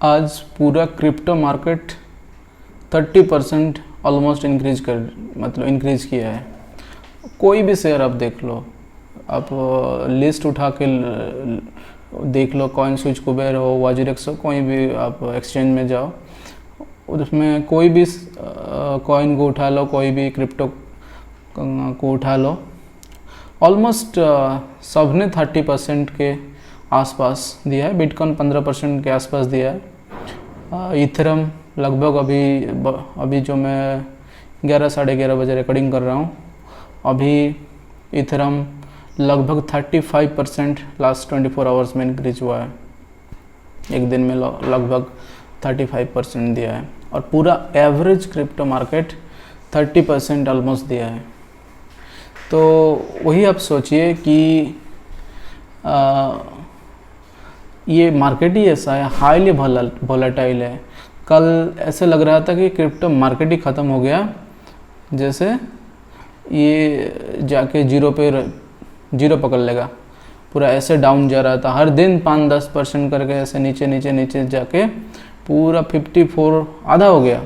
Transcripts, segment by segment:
आज पूरा crypto market 30% almost increase किया है। कोई भी शेयर आप देख लो, आप लिस्ट उठा के देख लो, कॉइन स्विच, कुबेर हो, वाजिरेक्स हो, कोई भी आप एक्सचेंज में जाओ, उसमें कोई भी कॉइन को उठा लो, कोई भी क्रिप्टो को उठा लो, ऑलमोस्ट सब ने 30% के आसपास दिया है। बिटकॉइन 15% के आसपास दिया है। इथेरियम लगभग अभी जो मैं 11 साढ़े 11 बजे रिकॉर्डिंग कर रहा हूँ, अभी इथेरियम लगभग 35% लास्ट 24 आवर्स में इंक्रीज हुआ है। एक दिन में लगभग 35% दिया है, और पूरा एवरेज क्रिप्टो मार्केट 30% ऑलमोस्ट दिया है। तो वही आप सोचिए कि ये मार्केट ही ऐसा है, हाईली वोलेटाइल है। कल ऐसे लग रहा था कि क्रिप्टो मार्केट ही ख़त्म हो गया, जैसे ये जाके जीरो पकड़ लेगा। पूरा ऐसे डाउन जा रहा था, हर दिन 5-10% करके ऐसे नीचे जाके पूरा 54 आधा हो गया।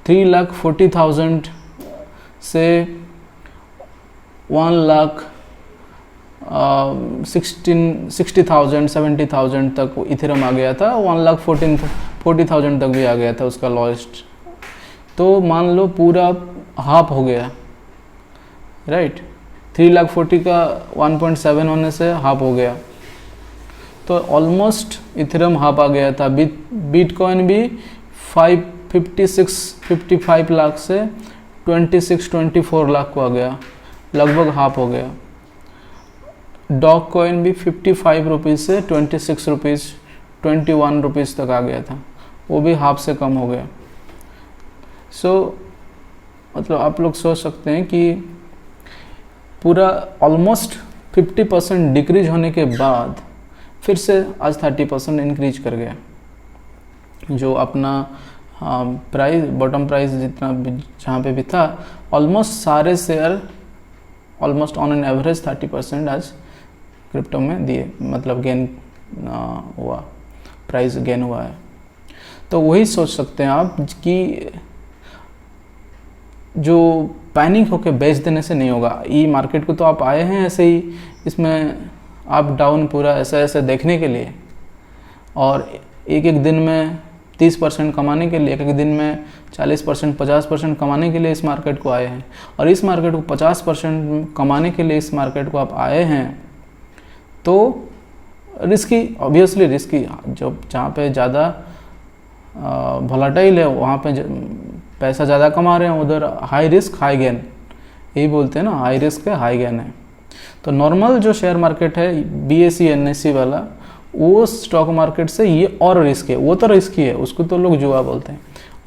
3,40,000 से 1,60,000 70,000 तक इथेरियम आ गया था। 1,40,000 तक भी आ गया था उसका लॉस्ट। तो मान लो पूरा हाफ हो गया, राइट। 3,40,000 का 1.7 होने से हाफ हो गया, तो ऑलमोस्ट इथेरियम हाफ आ गया था। बिटकॉइन भी 55 लाख से 24 लाख को आ गया, लगभग हाफ हो गया। डॉग कॉइन भी 55 रुपीज़ से 26 रुपीज़ 21 रुपीज़ तक आ गया था, वो भी हाफ से कम हो गया। मतलब आप लोग सोच सकते हैं कि पूरा ऑलमोस्ट 50% डिक्रीज होने के बाद फिर से आज 30% इंक्रीज कर गया। जो अपना प्राइस, बॉटम प्राइस जितना जहाँ पे भी था, ऑलमोस्ट सारे share almost on an average 30% आज क्रिप्टो में दिए, मतलब गेन हुआ, प्राइस गेन हुआ है। तो वही सोच सकते हैं आप कि जो पैनिक होके बेच देने से नहीं होगा। ई मार्केट को तो आप आए हैं ऐसे ही, इसमें अप डाउन पूरा ऐसे देखने के लिए, और एक दिन में 30% कमाने के लिए, एक दिन में 40% 50% कमाने के लिए इस मार्केट को आए हैं। और इस मार्केट को 50% कमाने के लिए इस मार्केट को आप आए हैं, तो रिस्की, ऑब्वियसली रिस्की। जहाँ पे ज़्यादा वोलेटाइल है वहाँ पे पैसा ज़्यादा कमा रहे हैं, उधर हाई रिस्क हाई गेन, यही बोलते हैं ना, हाई रिस्क है हाई गेन है। तो नॉर्मल जो शेयर मार्केट है BSE NSE वाला, वो स्टॉक मार्केट से ये और रिस्क है। वो तो रिस्की है, उसको तो लोग जुआ बोलते हैं,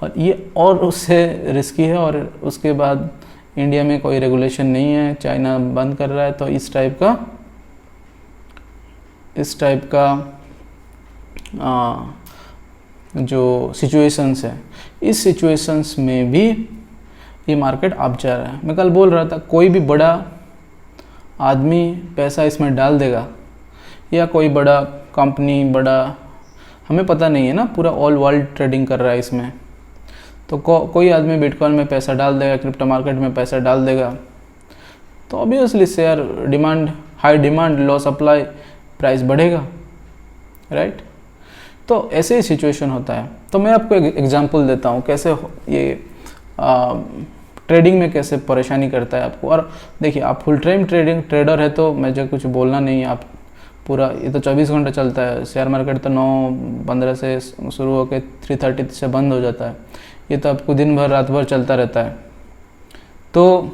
और ये और उससे रिस्की है। और उसके बाद इंडिया में कोई रेगुलेशन नहीं है, चाइना बंद कर रहा है। तो इस टाइप का जो सिचुएशंस है, इस सिचुएशंस में भी ये मार्केट अप जा रहा है। मैं कल बोल रहा था, कोई भी बड़ा आदमी पैसा इसमें डाल देगा, या कोई बड़ा कंपनी, बड़ा, हमें पता नहीं है ना, पूरा ऑल वर्ल्ड ट्रेडिंग कर रहा है इसमें। तो कोई आदमी बिटकॉइन में पैसा डाल देगा, क्रिप्टो मार्केट में पैसा डाल देगा, तो obviously share demand, high demand low supply, price बढ़ेगा, राइट। तो ऐसे ही सिचुएशन होता है। तो मैं आपको एक एग्जांपल देता हूँ कैसे ये ट्रेडिंग में कैसे परेशानी करता है आपको। और देखिए, आप फुल टाइम ट्रेडर है तो मुझे कुछ बोलना नहीं है। आप पूरा, ये तो 24 घंटे चलता है शेयर मार्केट, तो 9:15 से शुरू होकर 3:30 से बंद हो जाता है। ये तो आपको दिन भर रात भर चलता रहता है। तो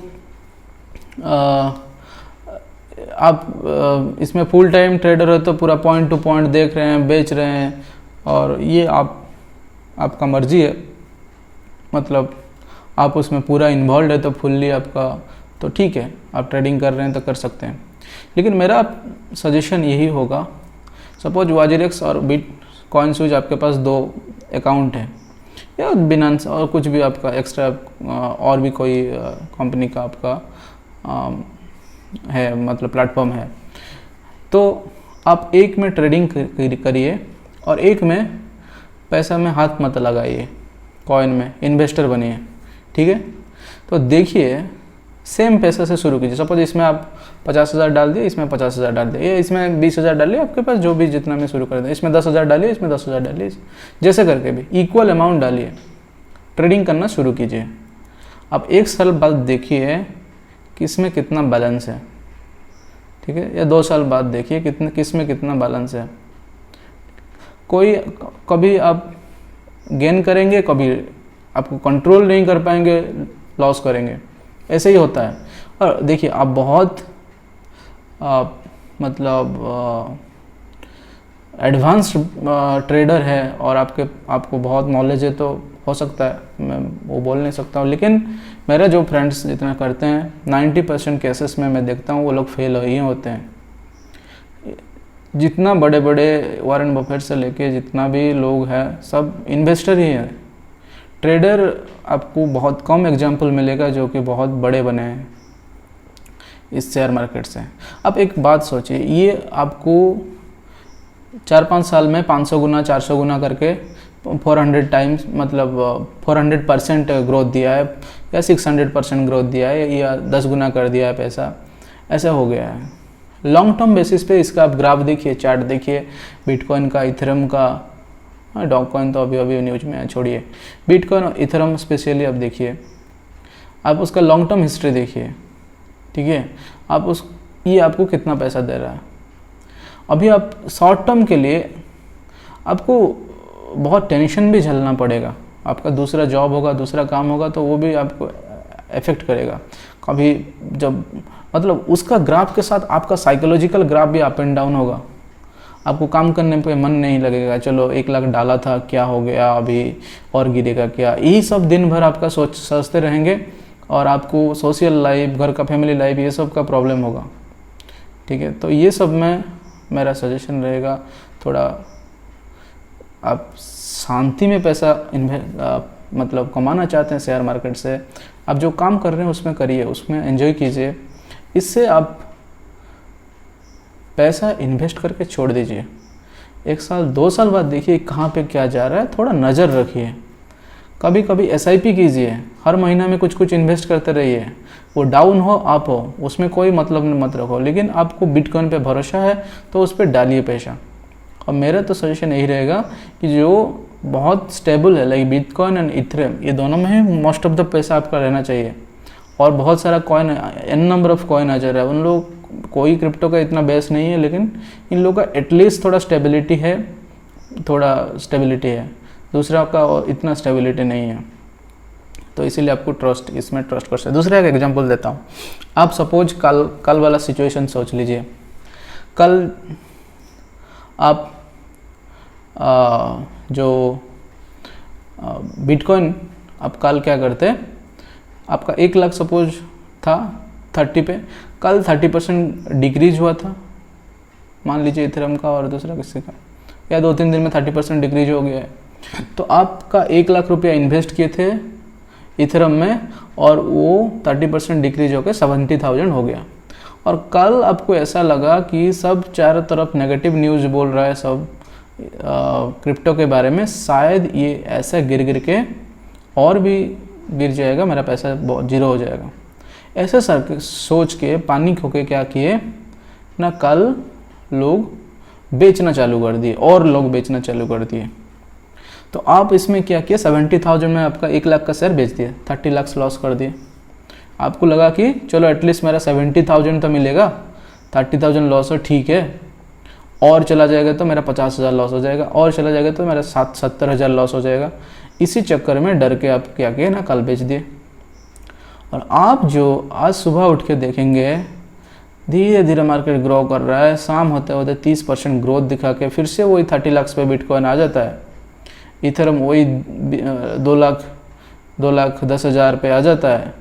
आप इसमें फुल टाइम ट्रेडर है तो पूरा पॉइंट टू पॉइंट देख रहे हैं, बेच रहे हैं, और ये आपका मर्जी है, मतलब आप उसमें पूरा इन्वॉल्व है तो फुल्ली आपका, तो ठीक है, आप ट्रेडिंग कर रहे हैं तो कर सकते हैं। लेकिन मेरा सजेशन यही होगा, सपोज वाजिरेक्स और बिटकॉइन स्विच आपके पास 2 अकाउंट है, या बिनांस और कुछ भी आपका एक्स्ट्रा और भी कोई कंपनी का आपका है, मतलब प्लेटफॉर्म है, तो आप एक में ट्रेडिंग करिए और एक में पैसा में हाथ मत लगाइए, कॉइन में इन्वेस्टर बनिए, ठीक है। तो देखिए सेम पैसा से शुरू कीजिए। सपोज इसमें आप 50,000 डाल दिए, इसमें 50,000 डाल दिए, ये इसमें 20,000 डालिए, आपके पास जो भी जितना में शुरू कर दें, इसमें 10,000 डालिए, इसमें 10,000 डालिए, जैसे करके भी इक्वल अमाउंट डालिए, ट्रेडिंग करना शुरू कीजिए। आप 1 साल बाद देखिए कि इसमें कितना बैलेंस है, ठीक है, या 2 साल बाद देखिए किसमें कितना बैलेंस है। कभी आप गेन करेंगे, कभी आपको कंट्रोल नहीं कर पाएंगे, लॉस करेंगे, ऐसे ही होता है। और देखिए आप बहुत एडवांस्ड ट्रेडर है और आपको बहुत नॉलेज है, तो हो सकता है मैं वो बोल नहीं सकता हूँ, लेकिन मेरे जो फ्रेंड्स जितना करते हैं 90% केसेस में मैं देखता हूँ वो लोग फेल ही होते हैं। जितना बड़े बड़े वॉरेन बफेट से लेके जितना भी लोग हैं सब इन्वेस्टर ही हैं। ट्रेडर आपको बहुत कम एग्जाम्पल मिलेगा जो कि बहुत बड़े बने हैं इस शेयर मार्केट से। अब एक बात सोचिए, ये आपको 4-5 साल में 500 गुना 400 गुना करके 400 टाइम्स मतलब 400% ग्रोथ दिया है, या 600% ग्रोथ दिया है, या 10 गुना कर दिया है पैसा, ऐसा हो गया है। लॉन्ग टर्म बेसिस पे इसका आप ग्राफ देखिए, चार्ट देखिए, बिटकॉइन का, इथेरियम का, डॉगकॉइन तो अभी न्यूज में है, छोड़िए, बिटकॉइन और इथेरियम स्पेशली आप देखिए, आप उसका लॉन्ग टर्म हिस्ट्री देखिए, ठीक है। ये आपको कितना पैसा दे रहा है। अभी आप शॉर्ट टर्म के लिए आपको बहुत टेंशन भी झेलना पड़ेगा, आपका दूसरा जॉब होगा, दूसरा काम होगा, तो वो भी आपको इफेक्ट करेगा। कभी जब मतलब उसका ग्राफ के साथ आपका साइकोलॉजिकल ग्राफ भी अप एंड डाउन होगा, आपको काम करने पे मन नहीं लगेगा, चलो 1 लाख डाला था, क्या हो गया अभी और गिरेगा क्या, यही सब दिन भर आपका सोचते रहेंगे, और आपको सोशल लाइफ, घर का फैमिली लाइफ, ये सब का प्रॉब्लम होगा, ठीक है। तो ये सब में मेरा सजेशन रहेगा, थोड़ा आप शांति में पैसा मतलब कमाना चाहते हैं शेयर मार्केट से, आप जो काम कर रहे हैं उसमें करिए, उसमें एंजॉय कीजिए। इससे आप पैसा इन्वेस्ट करके छोड़ दीजिए, 1 साल 2 साल बाद देखिए कहाँ पे क्या जा रहा है, थोड़ा नज़र रखिए। कभी कभी SIP कीजिए, हर महीना में कुछ इन्वेस्ट करते रहिए, वो डाउन हो अप हो उसमें कोई मतलब मत रखो, लेकिन आपको बिटकॉइन पे भरोसा है तो उस पर डालिए पैसा। और मेरा तो सजेशन यही रहेगा कि जो बहुत स्टेबल है, लाइक बिटकॉइन एंड इथेरियम, ये दोनों में ही मोस्ट ऑफ द पैसा आपका रहना चाहिए। और बहुत सारा coin, n number of coin आ जा रहा है, उन लोग कोई क्रिप्टो का इतना बेस नहीं है, लेकिन इन लोगों का एटलीस्ट थोड़ा स्टेबिलिटी है, दूसरा का इतना स्टेबिलिटी नहीं है, तो इसीलिए आपको इसमें ट्रस्ट कर सकते हैं। दूसरा एक एग्जांपल देता हूँ, आप सपोज कल वाला सिचुएशन सोच लीजिए। कल आप जो बिटकॉइन, आप कल क्या करते, आपका 1 लाख सपोज था 30 पे, कल 30% डिक्रीज हुआ था, मान लीजिए इथेरियम का और दूसरा किसी का, या 2-3 दिन में 30% डिक्रीज हो गया है, तो आपका 1 लाख रुपया इन्वेस्ट किए थे इथेरियम में, और वो 30% डिक्रीज होकर 70,000 हो गया। और कल आपको ऐसा लगा कि सब चारों तरफ नेगेटिव न्यूज़ बोल रहा है सब क्रिप्टो के बारे में, शायद ये ऐसा गिर के और भी गिर जाएगा, मेरा पैसा जीरो हो जाएगा, ऐसे सोच के पैनिक होके क्या किए ना, कल लोग बेचना चालू कर दिए, और लोग बेचना चालू कर दिए। तो आप इसमें क्या किया, 70,000 में आपका 1 लाख का शेयर बेच दिया, 30 लाख लॉस कर दिए। आपको लगा कि चलो एटलीस्ट मेरा 70,000 तो मिलेगा, 30,000 लॉस हो, ठीक है, और चला जाएगा तो मेरा 50,000 लॉस हो जाएगा, और चला जाएगा तो मेरा 70,000 लॉस हो जाएगा। इसी चक्कर में डर के आप क्या किए ना, कल बेच दिए। और आप जो आज सुबह उठ के देखेंगे धीरे धीरे मार्केट ग्रो कर रहा है, शाम होते होते 30% ग्रोथ दिखा के फिर से वही 30 लाख पे बिटकॉइन आ जाता है, इथेरियम वही 2,10,000 पे आ जाता है,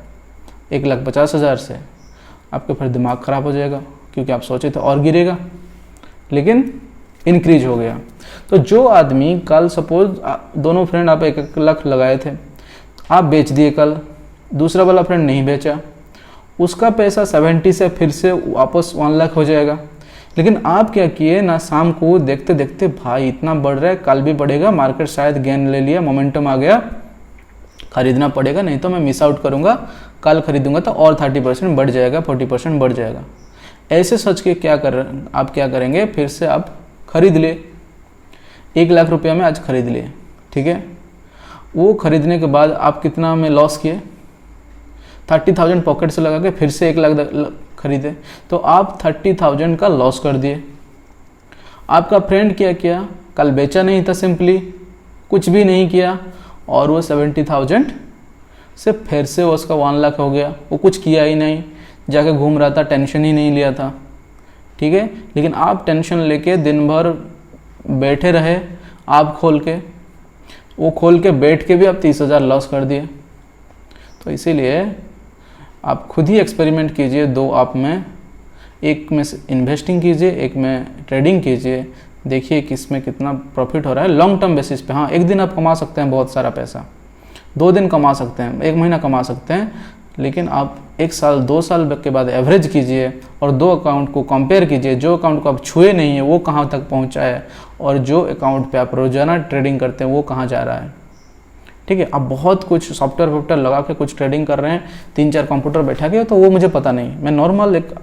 1,50,000 से, आपके फिर दिमाग ख़राब हो जाएगा, क्योंकि आप सोचे थे और गिरेगा, लेकिन इंक्रीज हो गया। तो जो आदमी कल सपोज दोनों फ्रेंड आप 1 लाख लगाए थे, आप बेच दिए कल, दूसरा वाला फ्रेंड नहीं बेचा, उसका पैसा 70 से फिर से वापस 1 लाख हो जाएगा। लेकिन आप क्या किए ना, शाम को देखते देखते भाई इतना बढ़ रहा है, कल भी बढ़ेगा, मार्केट शायद गेन ले लिया, मोमेंटम आ गया, खरीदना पड़ेगा, नहीं तो मैं मिस आउट करूंगा, कल खरीदूंगा तो और 30% बढ़ जाएगा, 40% बढ़ जाएगा। ऐसे सोच के आप क्या करेंगे, फिर से आप खरीद ले, 1 लाख रुपया में आज खरीद लिए, ठीक है। वो खरीदने के बाद आप कितना में लॉस किए, 30,000 पॉकेट से लगा के फिर से 1 लाख खरीदे, तो आप 30,000 का लॉस कर दिए। आपका फ्रेंड क्या किया, कल बेचा नहीं था, सिंपली कुछ भी नहीं किया, और वो 70,000 से फिर से उसका 1 लाख हो गया। वो कुछ किया ही नहीं, जाके घूम रहा था, टेंशन ही नहीं लिया था, ठीक है। लेकिन आप टेंशन लेके दिन भर बैठे रहे, आप खोल के बैठ के भी आप 30,000 लॉस कर दिए। तो इसीलिए आप खुद ही एक्सपेरिमेंट कीजिए, 2 आप में, एक में इन्वेस्टिंग कीजिए, एक में ट्रेडिंग कीजिए, देखिए किस में कितना प्रॉफिट हो रहा है लॉन्ग टर्म बेसिस पे। हाँ, एक दिन आप कमा सकते हैं बहुत सारा पैसा, 2 दिन कमा सकते हैं, 1 महीना कमा सकते हैं, लेकिन आप 1 साल 2 साल के बाद एवरेज कीजिए और 2 अकाउंट को कंपेयर कीजिए। जो अकाउंट को आप छुए नहीं है वो कहाँ तक पहुँचा है, और जो अकाउंट पे आप रोजाना ट्रेडिंग करते हैं वो कहाँ जा रहा है, ठीक है। आप बहुत कुछ सॉफ्टवेयर लगा के कुछ ट्रेडिंग कर रहे हैं, 3-4 कंप्यूटर बैठा के, तो वो मुझे पता नहीं, मैं नॉर्मल एक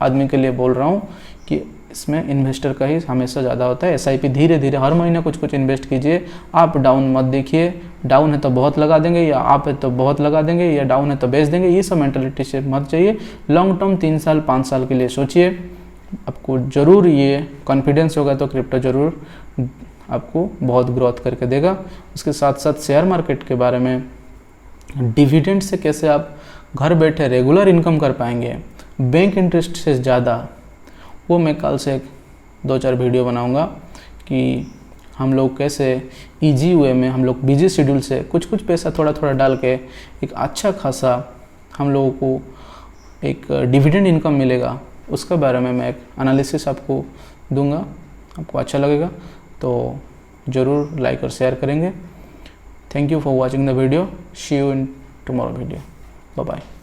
आदमी के लिए बोल रहा हूँ कि इसमें इन्वेस्टर का ही हमेशा ज़्यादा होता है। SIP धीरे धीरे हर महीने कुछ इन्वेस्ट कीजिए, आप डाउन मत देखिए, डाउन है तो बहुत लगा देंगे, या आप है तो बहुत लगा देंगे, या डाउन है तो बेच देंगे, ये सब मेंटलिटी से मत चाहिए। लॉन्ग टर्म 3 साल 5 साल के लिए सोचिए, आपको ज़रूर ये कॉन्फिडेंस होगा तो क्रिप्टो ज़रूर आपको बहुत ग्रोथ करके देगा। उसके साथ साथ शेयर मार्केट के बारे में, डिविडेंड से कैसे आप घर बैठे रेगुलर इनकम कर पाएंगे बैंक इंटरेस्ट से ज़्यादा, वो मैं कल से 2-4 वीडियो बनाऊंगा कि हम लोग कैसे इजी वे में, हम लोग बिजी शेड्यूल से कुछ पैसा थोड़ा थोड़ा डाल के एक अच्छा खासा हम लोगों को एक डिविडेंड इनकम मिलेगा, उसके बारे में मैं एक एनालिसिस आपको दूंगा। आपको अच्छा लगेगा तो ज़रूर लाइक और शेयर करेंगे। Thank you for watching the video, see you in tomorrow video, bye bye.